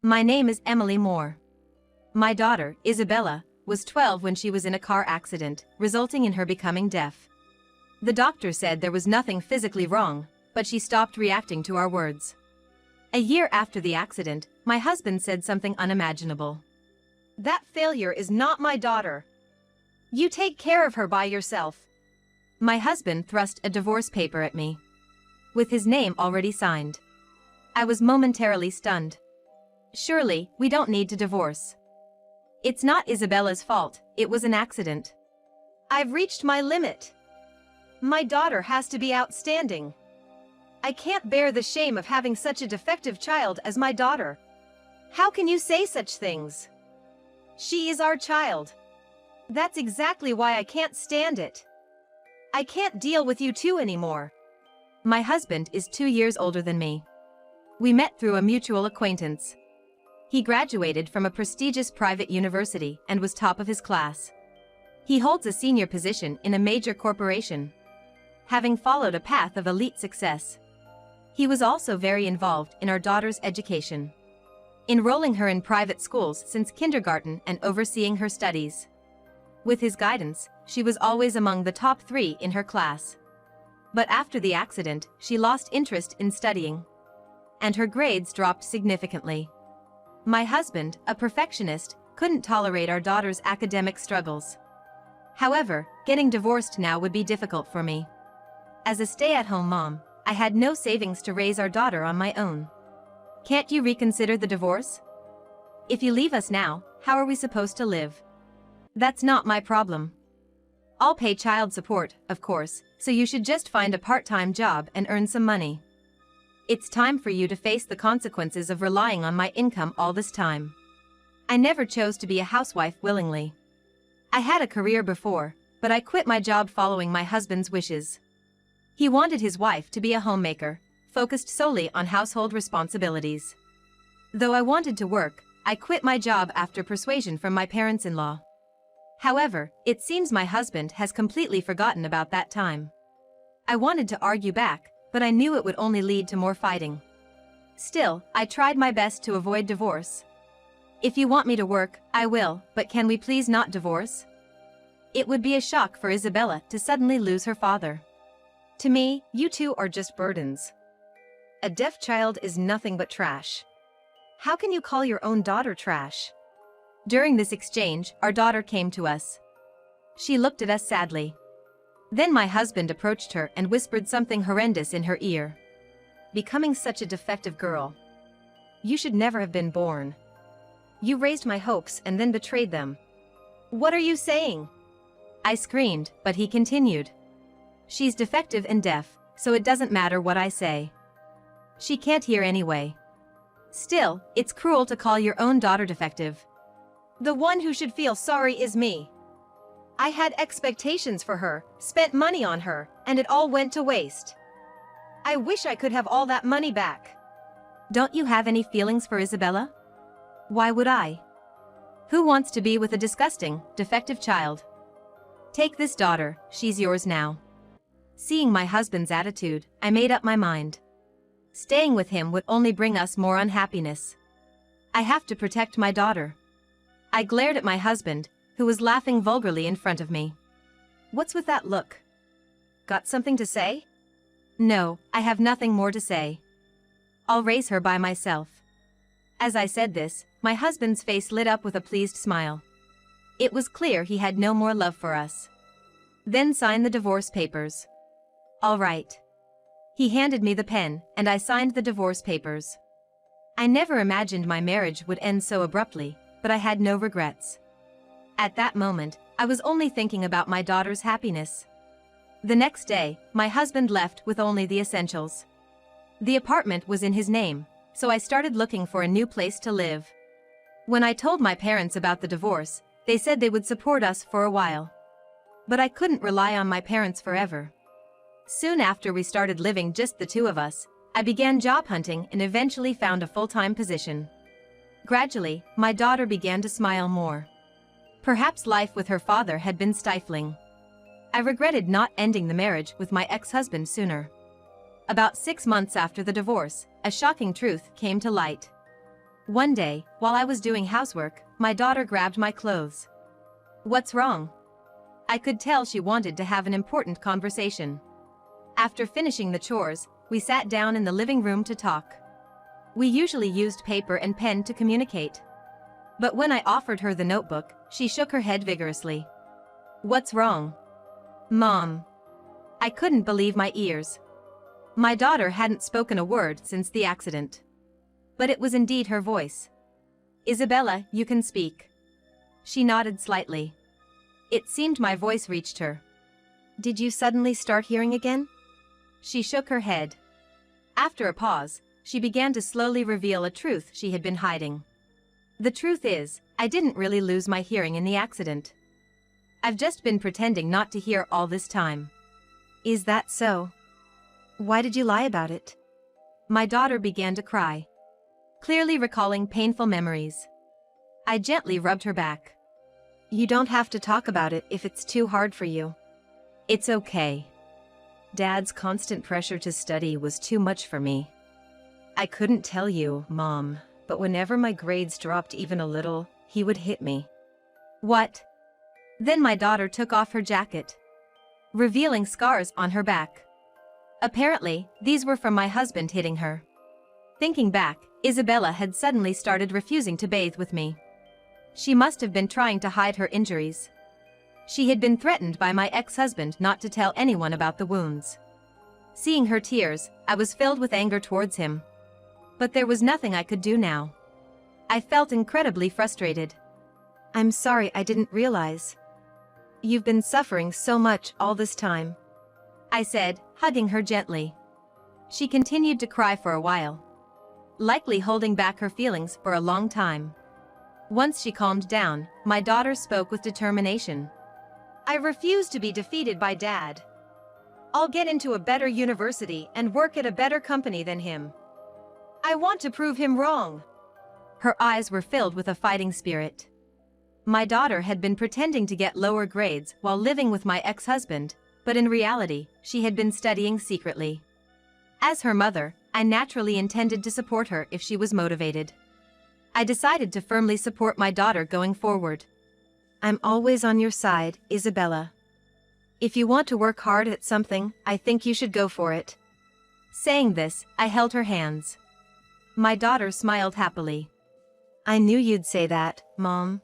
My name is Emily Moore. My daughter, Isabella, was 12 when she was in a car accident, resulting in her becoming deaf. The doctor said there was nothing physically wrong, but she stopped reacting to our words. A year after the accident, my husband said something unimaginable. "That failure is not my daughter. You take care of her by yourself." My husband thrust a divorce paper at me, with his name already signed. I was momentarily stunned. Surely, we don't need to divorce. It's not Isabella's fault, it was an accident. I've reached my limit. My daughter has to be outstanding. I can't bear the shame of having such a defective child as my daughter. How can you say such things? She is our child. That's exactly why I can't stand it. I can't deal with you two anymore. My husband is 2 years older than me. We met through a mutual acquaintance. He graduated from a prestigious private university and was top of his class. He holds a senior position in a major corporation, having followed a path of elite success. He was also very involved in our daughter's education, enrolling her in private schools since kindergarten and overseeing her studies. With his guidance, she was always among the top 3 in her class. But after the accident, she lost interest in studying, and her grades dropped significantly. My husband, a perfectionist, couldn't tolerate our daughter's academic struggles. However, getting divorced now would be difficult for me. As a stay-at-home mom, I had no savings to raise our daughter on my own. Can't you reconsider the divorce? If you leave us now, how are we supposed to live? That's not my problem. I'll pay child support, of course, so you should just find a part-time job and earn some money. It's time for you to face the consequences of relying on my income all this time. I never chose to be a housewife willingly. I had a career before, but I quit my job following my husband's wishes. He wanted his wife to be a homemaker, focused solely on household responsibilities. Though I wanted to work, I quit my job after persuasion from my parents-in-law. However, it seems my husband has completely forgotten about that time. I wanted to argue back, but I knew it would only lead to more fighting. Still, I tried my best to avoid divorce. If you want me to work, I will, but can we please not divorce? It would be a shock for Isabella to suddenly lose her father. To me, you two are just burdens. A deaf child is nothing but trash. How can you call your own daughter trash? During this exchange, our daughter came to us. She looked at us sadly. Then my husband approached her and whispered something horrendous in her ear. "Becoming such a defective girl. You should never have been born. You raised my hopes and then betrayed them." "What are you saying?" I screamed, but he continued. "She's defective and deaf, so it doesn't matter what I say. She can't hear anyway. Still, it's cruel to call your own daughter defective. The one who should feel sorry is me. I had expectations for her, spent money on her, and it all went to waste. I wish I could have all that money back." Don't you have any feelings for Isabella? Why would I? Who wants to be with a disgusting, defective child? Take this daughter, she's yours now. Seeing my husband's attitude, I made up my mind. Staying with him would only bring us more unhappiness. I have to protect my daughter. I glared at my husband, who was laughing vulgarly in front of me. "What's with that look? Got something to say?" "No, I have nothing more to say. I'll raise her by myself." As I said this, my husband's face lit up with a pleased smile. It was clear he had no more love for us. "Then sign the divorce papers." "All right." He handed me the pen, and I signed the divorce papers. I never imagined my marriage would end so abruptly, but I had no regrets. At that moment, I was only thinking about my daughter's happiness. The next day, my husband left with only the essentials. The apartment was in his name, so I started looking for a new place to live. When I told my parents about the divorce, they said they would support us for a while. But I couldn't rely on my parents forever. Soon after we started living just the two of us, I began job hunting and eventually found a full-time position. Gradually, my daughter began to smile more. Perhaps life with her father had been stifling. I regretted not ending the marriage with my ex-husband sooner. About 6 months after the divorce, a shocking truth came to light. One day, while I was doing housework, my daughter grabbed my clothes. "What's wrong?" I could tell she wanted to have an important conversation. After finishing the chores, we sat down in the living room to talk. We usually used paper and pen to communicate. But when I offered her the notebook, she shook her head vigorously. "What's wrong?" "Mom." I couldn't believe my ears. My daughter hadn't spoken a word since the accident. But it was indeed her voice. "Isabella, you can speak." She nodded slightly. It seemed my voice reached her. "Did you suddenly start hearing again?" She shook her head. After a pause, she began to slowly reveal a truth she had been hiding. "The truth is, I didn't really lose my hearing in the accident. I've just been pretending not to hear all this time." "Is that so? Why did you lie about it?" My daughter began to cry, clearly recalling painful memories. I gently rubbed her back. "You don't have to talk about it if it's too hard for you." "It's okay. Dad's constant pressure to study was too much for me. I couldn't tell you, Mom, but whenever my grades dropped even a little, he would hit me." "What?" Then my daughter took off her jacket, revealing scars on her back. Apparently, these were from my husband hitting her. Thinking back, Isabella had suddenly started refusing to bathe with me. She must have been trying to hide her injuries. She had been threatened by my ex-husband not to tell anyone about the wounds. Seeing her tears, I was filled with anger towards him. But there was nothing I could do now. I felt incredibly frustrated. "I'm sorry, I didn't realize. You've been suffering so much all this time," I said, hugging her gently. She continued to cry for a while, likely holding back her feelings for a long time. Once she calmed down, my daughter spoke with determination. "I refuse to be defeated by Dad. I'll get into a better university and work at a better company than him. I want to prove him wrong." Her eyes were filled with a fighting spirit. My daughter had been pretending to get lower grades while living with my ex-husband, but in reality, she had been studying secretly. As her mother, I naturally intended to support her if she was motivated. I decided to firmly support my daughter going forward. "I'm always on your side, Isabella. If you want to work hard at something, I think you should go for it." Saying this, I held her hands. My daughter smiled happily. "I knew you'd say that, Mom.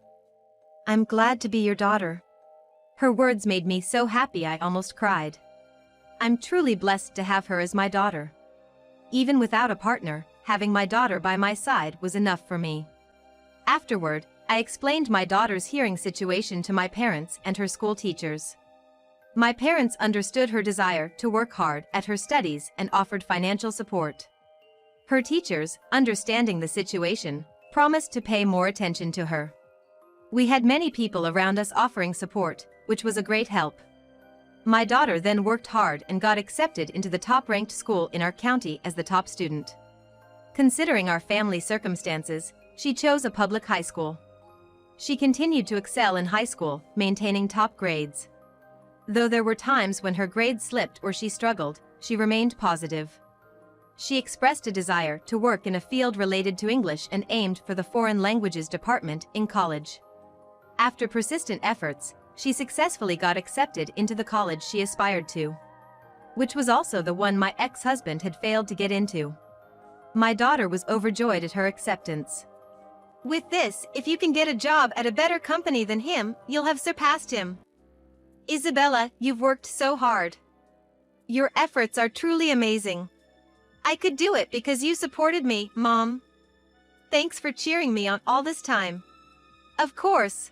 I'm glad to be your daughter." Her words made me so happy I almost cried. I'm truly blessed to have her as my daughter. Even without a partner, having my daughter by my side was enough for me. Afterward, I explained my daughter's hearing situation to my parents and her school teachers. My parents understood her desire to work hard at her studies and offered financial support. Her teachers, understanding the situation, promised to pay more attention to her. We had many people around us offering support, which was a great help. My daughter then worked hard and got accepted into the top-ranked school in our county as the top student. Considering our family circumstances, she chose a public high school. She continued to excel in high school, maintaining top grades. Though there were times when her grades slipped or she struggled, she remained positive. She expressed a desire to work in a field related to English and aimed for the foreign languages department in college. After persistent efforts, she successfully got accepted into the college she aspired to, which was also the one my ex-husband had failed to get into. My daughter was overjoyed at her acceptance. "With this, if you can get a job at a better company than him, you'll have surpassed him. Isabella, you've worked so hard. Your efforts are truly amazing. I could do it because you supported me, Mom. Thanks for cheering me on all this time. Of course.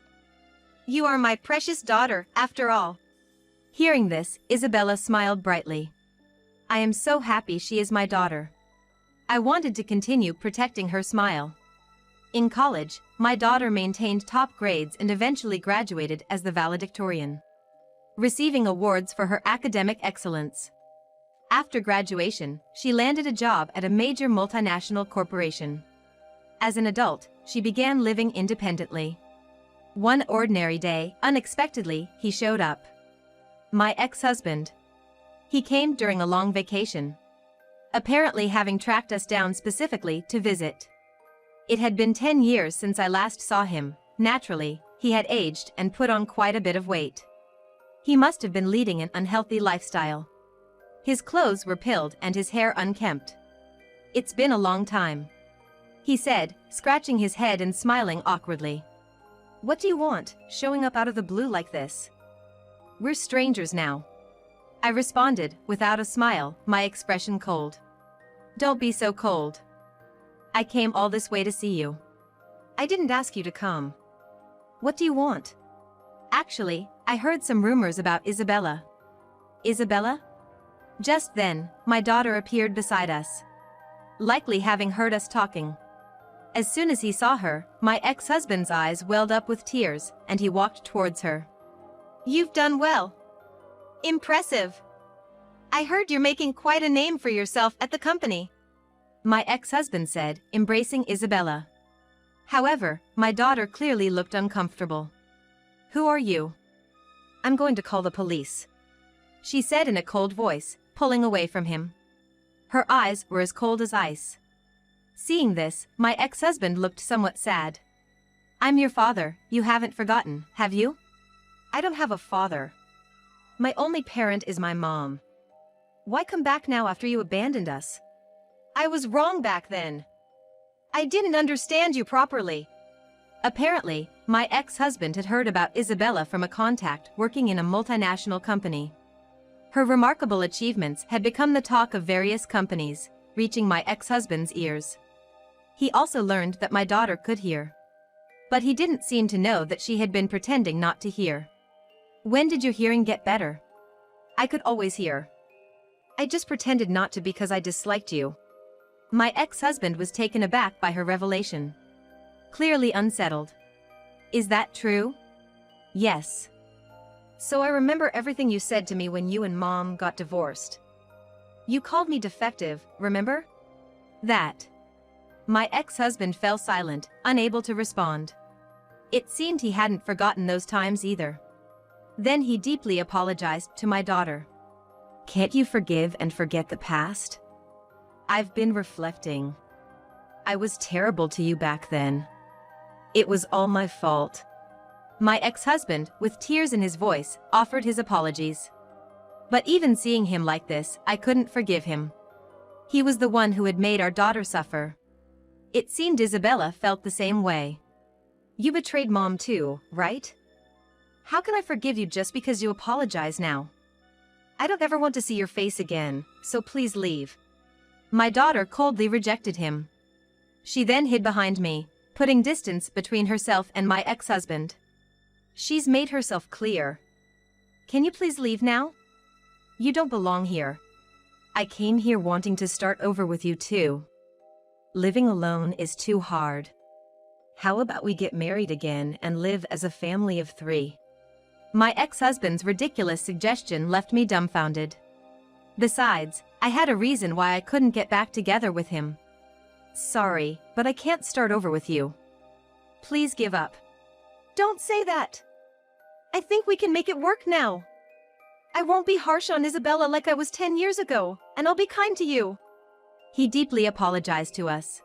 You are my precious daughter, after all." Hearing this, Isabella smiled brightly. I am so happy she is my daughter. I wanted to continue protecting her smile. In college, my daughter maintained top grades and eventually graduated as the valedictorian, receiving awards for her academic excellence. After graduation, she landed a job at a major multinational corporation. As an adult, she began living independently. One ordinary day, unexpectedly, he showed up. My ex-husband. He came during a long vacation, apparently having tracked us down specifically to visit. It had been 10 years since I last saw him. Naturally, he had aged and put on quite a bit of weight. He must have been leading an unhealthy lifestyle. His clothes were pilled and his hair unkempt. "It's been a long time," he said, scratching his head and smiling awkwardly. "What do you want, showing up out of the blue like this?" "We're strangers now," I responded, without a smile, my expression cold. "Don't be so cold. I came all this way to see you." "I didn't ask you to come." "What do you want?" "Actually, I heard some rumors about Isabella." "Isabella?" Just then, my daughter appeared beside us, likely having heard us talking. As soon as he saw her, my ex-husband's eyes welled up with tears, and he walked towards her. "You've done well. Impressive. I heard you're making quite a name for yourself at the company," my ex-husband said, embracing Isabella. However, my daughter clearly looked uncomfortable. "Who are you?" "I'm going to call the police," she said in a cold voice, pulling away from him. Her eyes were as cold as ice. Seeing this, my ex-husband looked somewhat sad. "I'm your father, you haven't forgotten, have you?" "I don't have a father. My only parent is my mom." "Why come back now after you abandoned us?" "I was wrong back then. I didn't understand you properly." Apparently, my ex-husband had heard about Isabella from a contact working in a multinational company. Her remarkable achievements had become the talk of various companies, reaching my ex-husband's ears. He also learned that my daughter could hear. But he didn't seem to know that she had been pretending not to hear. "When did your hearing get better?" "I could always hear. I just pretended not to because I disliked you." My ex-husband was taken aback by her revelation, clearly unsettled. "Is that true?" "Yes. So I remember everything you said to me when you and Mom got divorced. You called me defective, remember?" "That." My ex-husband fell silent, unable to respond. It seemed he hadn't forgotten those times either. Then he deeply apologized to my daughter. "Can't you forgive and forget the past?" "I've been reflecting. I was terrible to you back then. It was all my fault." My ex-husband, with tears in his voice, offered his apologies. But even seeing him like this, I couldn't forgive him. He was the one who had made our daughter suffer. It seemed Isabella felt the same way. "You betrayed Mom too, right? How can I forgive you just because you apologize now? I don't ever want to see your face again, so please leave." My daughter coldly rejected him. She then hid behind me, putting distance between herself and my ex-husband. "She's made herself clear. Can you please leave now? You don't belong here. I came here wanting to start over with you too. Living alone is too hard. How about we get married again and live as a family of 3? My ex-husband's ridiculous suggestion left me dumbfounded. Besides, I had a reason why I couldn't get back together with him. "Sorry, but I can't start over with you. Please give up." "Don't say that. I think we can make it work now. I won't be harsh on Isabella like I was 10 years ago, and I'll be kind to you." He deeply apologized to us.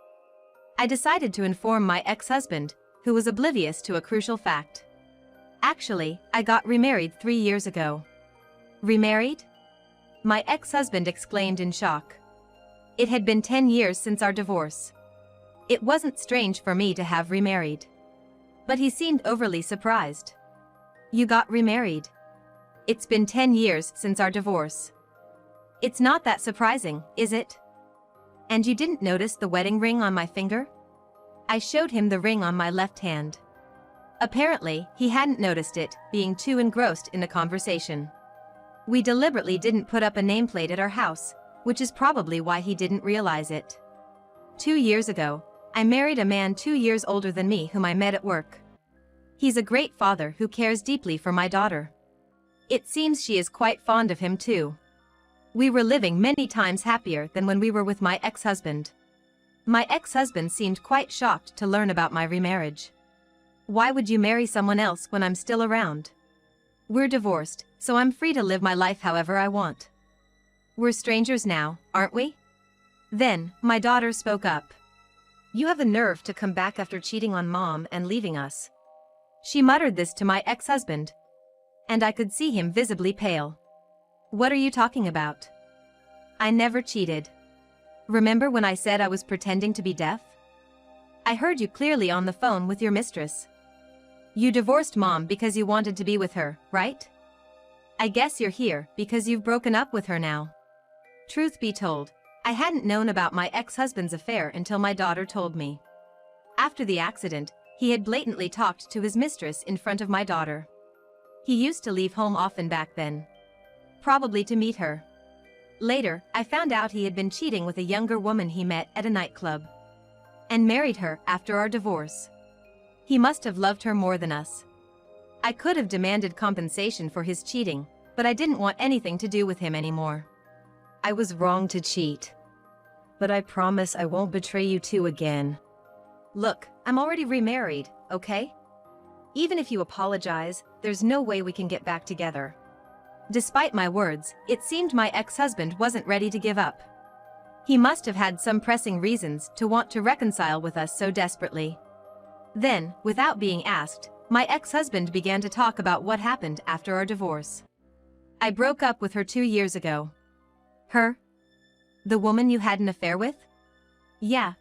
I decided to inform my ex-husband, who was oblivious to a crucial fact. Actually, I got remarried 3 years ago. "Remarried?" My ex-husband exclaimed in shock. It had been 10 years since our divorce. It wasn't strange for me to have remarried. But he seemed overly surprised. "You got remarried? It's been 10 years since our divorce. It's not that surprising, is it? And you didn't notice the wedding ring on my finger?" I showed him the ring on my left hand. Apparently, he hadn't noticed it, being too engrossed in the conversation. We deliberately didn't put up a nameplate at our house, which is probably why he didn't realize it. 2 years ago, I married a man 2 years older than me whom I met at work. He's a great father who cares deeply for my daughter. It seems she is quite fond of him too. We were living many times happier than when we were with my ex-husband. My ex-husband seemed quite shocked to learn about my remarriage. "Why would you marry someone else when I'm still around? We're divorced, so I'm free to live my life however I want. We're strangers now, aren't we?" Then, my daughter spoke up. You have the nerve to come back after cheating on Mom and leaving us. She muttered this to my ex-husband. And I could see him visibly pale. What are you talking about? I never cheated. Remember when I said I was pretending to be deaf? I heard you clearly on the phone with your mistress. You divorced Mom because you wanted to be with her, right? I guess you're here because you've broken up with her now. Truth be told, I hadn't known about my ex-husband's affair until my daughter told me. After the accident, he had blatantly talked to his mistress in front of my daughter. He used to leave home often back then. Probably to meet her. Later, I found out he had been cheating with a younger woman he met at a nightclub. And married her after our divorce. He must have loved her more than us. I could have demanded compensation for his cheating, but I didn't want anything to do with him anymore. I was wrong to cheat. But I promise I won't betray you two again. Look, I'm already remarried, okay? Even if you apologize, there's no way we can get back together. Despite my words, it seemed my ex-husband wasn't ready to give up. He must have had some pressing reasons to want to reconcile with us so desperately. Then, without being asked, my ex-husband began to talk about what happened after our divorce. I broke up with her 2 years ago. Her? The woman you had an affair with? Yeah.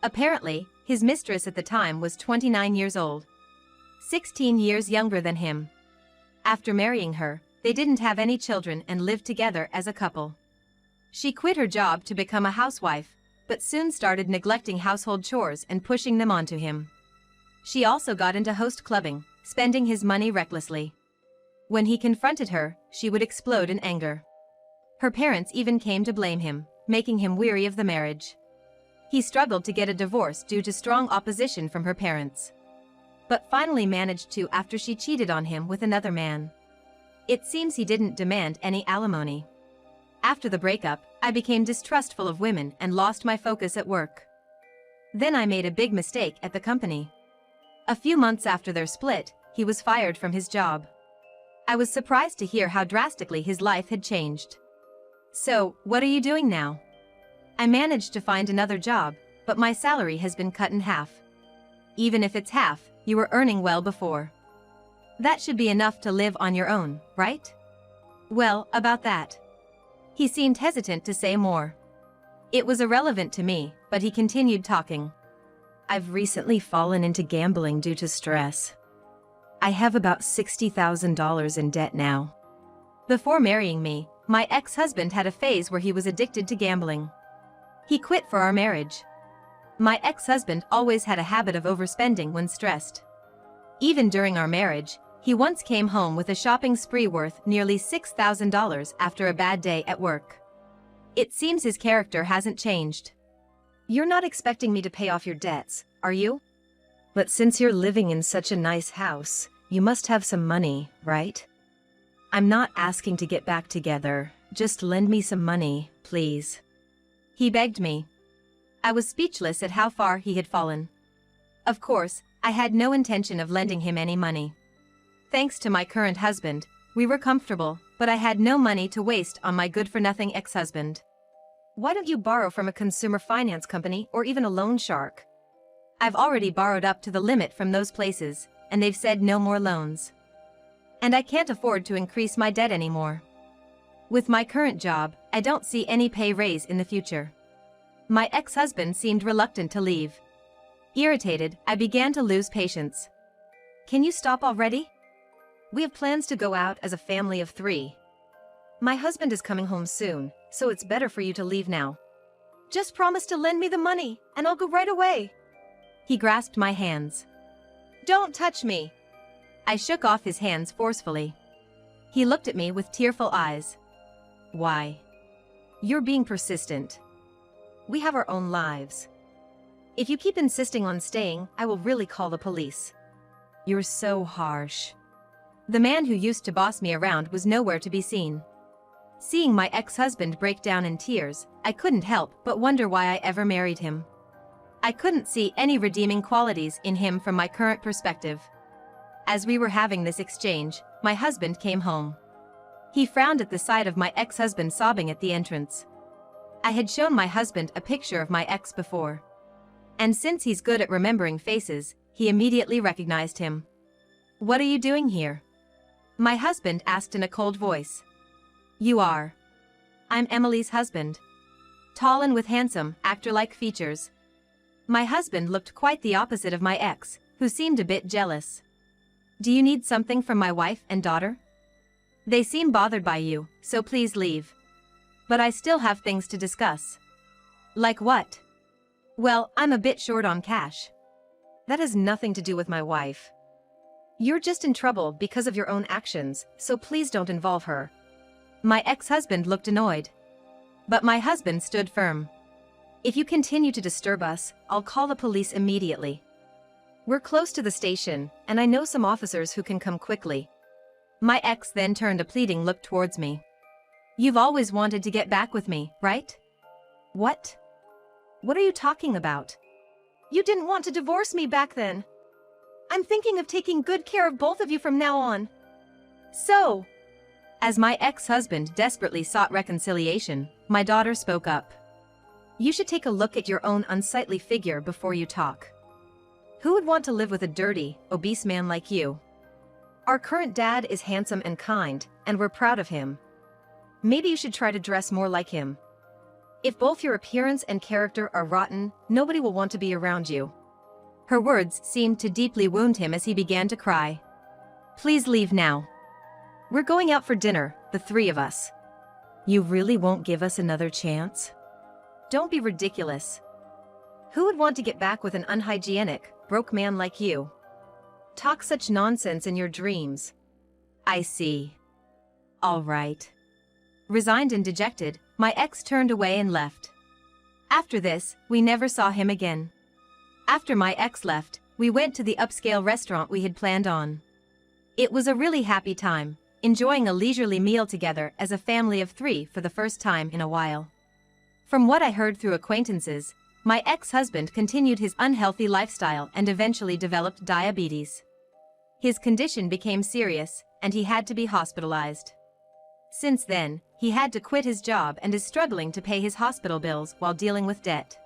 Apparently, his mistress at the time was 29 years old. 16 years younger than him. After marrying her, they didn't have any children and lived together as a couple. She quit her job to become a housewife, but soon started neglecting household chores and pushing them onto him. She also got into host clubbing, spending his money recklessly. When he confronted her, she would explode in anger. Her parents even came to blame him, making him weary of the marriage. He struggled to get a divorce due to strong opposition from her parents. But finally managed to after she cheated on him with another man. It seems he didn't demand any alimony. After the breakup, I became distrustful of women and lost my focus at work. Then I made a big mistake at the company. A few months after their split, he was fired from his job. I was surprised to hear how drastically his life had changed. So, what are you doing now? I managed to find another job, but my salary has been cut in half. Even if it's half, you were earning well before. That should be enough to live on your own, right? Well, about that. He seemed hesitant to say more. It was irrelevant to me, but he continued talking. I've recently fallen into gambling due to stress. I have about $60,000 in debt now. Before marrying me, my ex-husband had a phase where he was addicted to gambling. He quit for our marriage. My ex-husband always had a habit of overspending when stressed. Even during our marriage, he once came home with a shopping spree worth nearly $6,000 after a bad day at work. It seems his character hasn't changed. You're not expecting me to pay off your debts, are you? But since you're living in such a nice house, you must have some money, right? I'm not asking to get back together, just lend me some money, please. He begged me. I was speechless at how far he had fallen. Of course, I had no intention of lending him any money. Thanks to my current husband, we were comfortable, but I had no money to waste on my good-for-nothing ex-husband. Why don't you borrow from a consumer finance company or even a loan shark? I've already borrowed up to the limit from those places, and they've said no more loans. And I can't afford to increase my debt anymore. With my current job, I don't see any pay raise in the future. My ex-husband seemed reluctant to leave. Irritated, I began to lose patience. Can you stop already? We have plans to go out as a family of 3. My husband is coming home soon, so it's better for you to leave now. Just promise to lend me the money, and I'll go right away. He grasped my hands. Don't touch me. I shook off his hands forcefully. He looked at me with tearful eyes. Why? You're being persistent. We have our own lives. If you keep insisting on staying, I will really call the police. You're so harsh. The man who used to boss me around was nowhere to be seen. Seeing my ex-husband break down in tears, I couldn't help but wonder why I ever married him. I couldn't see any redeeming qualities in him from my current perspective. As we were having this exchange, my husband came home. He frowned at the sight of my ex-husband sobbing at the entrance. I had shown my husband a picture of my ex before. And since he's good at remembering faces, he immediately recognized him. "What are you doing here?" my husband asked in a cold voice. "You are." "I'm Emily's husband." Tall and with handsome, actor-like features. My husband looked quite the opposite of my ex, who seemed a bit jealous. "Do you need something from my wife and daughter? They seem bothered by you, so please leave." "But I still have things to discuss." "Like what?" "Well, I'm a bit short on cash." "That has nothing to do with my wife. You're just in trouble because of your own actions, so please don't involve her." My ex-husband looked annoyed. But my husband stood firm. "If you continue to disturb us, I'll call the police immediately. We're close to the station, and I know some officers who can come quickly." My ex then turned a pleading look towards me. "You've always wanted to get back with me, right?" "What? What are you talking about? You didn't want to divorce me back then. I'm thinking of taking good care of both of you from now on." So, as my ex-husband desperately sought reconciliation, my daughter spoke up. "You should take a look at your own unsightly figure before you talk. Who would want to live with a dirty, obese man like you? Our current dad is handsome and kind, and we're proud of him. Maybe you should try to dress more like him. If both your appearance and character are rotten, nobody will want to be around you." Her words seemed to deeply wound him as he began to cry. "Please leave now. We're going out for dinner, the three of us." "You really won't give us another chance?" "Don't be ridiculous. Who would want to get back with an unhygienic, broke man like you? Talk such nonsense in your dreams." "I see. All right." Resigned and dejected, my ex turned away and left. After this, we never saw him again. After my ex left, we went to the upscale restaurant we had planned on. It was a really happy time, enjoying a leisurely meal together as a family of three for the first time in a while. From what I heard through acquaintances, my ex-husband continued his unhealthy lifestyle and eventually developed diabetes. His condition became serious, and he had to be hospitalized. Since then, he had to quit his job and is struggling to pay his hospital bills while dealing with debt.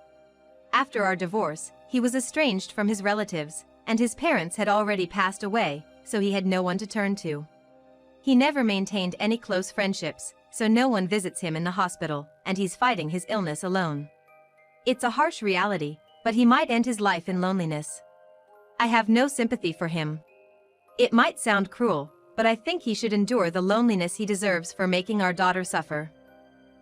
After our divorce, he was estranged from his relatives, and his parents had already passed away, so he had no one to turn to. He never maintained any close friendships, so no one visits him in the hospital, and he's fighting his illness alone. It's a harsh reality, but he might end his life in loneliness. I have no sympathy for him. It might sound cruel, but I think he should endure the loneliness he deserves for making our daughter suffer.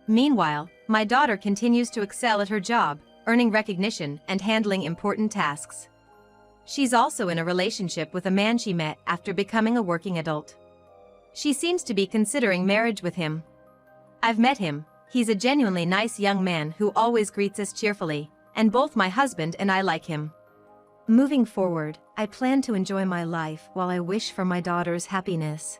Meanwhile, my daughter continues to excel at her job, earning recognition and handling important tasks. She's also in a relationship with a man she met after becoming a working adult. She seems to be considering marriage with him. I've met him. He's a genuinely nice young man who always greets us cheerfully, and both my husband and I like him. Moving forward, I plan to enjoy my life while I wish for my daughter's happiness.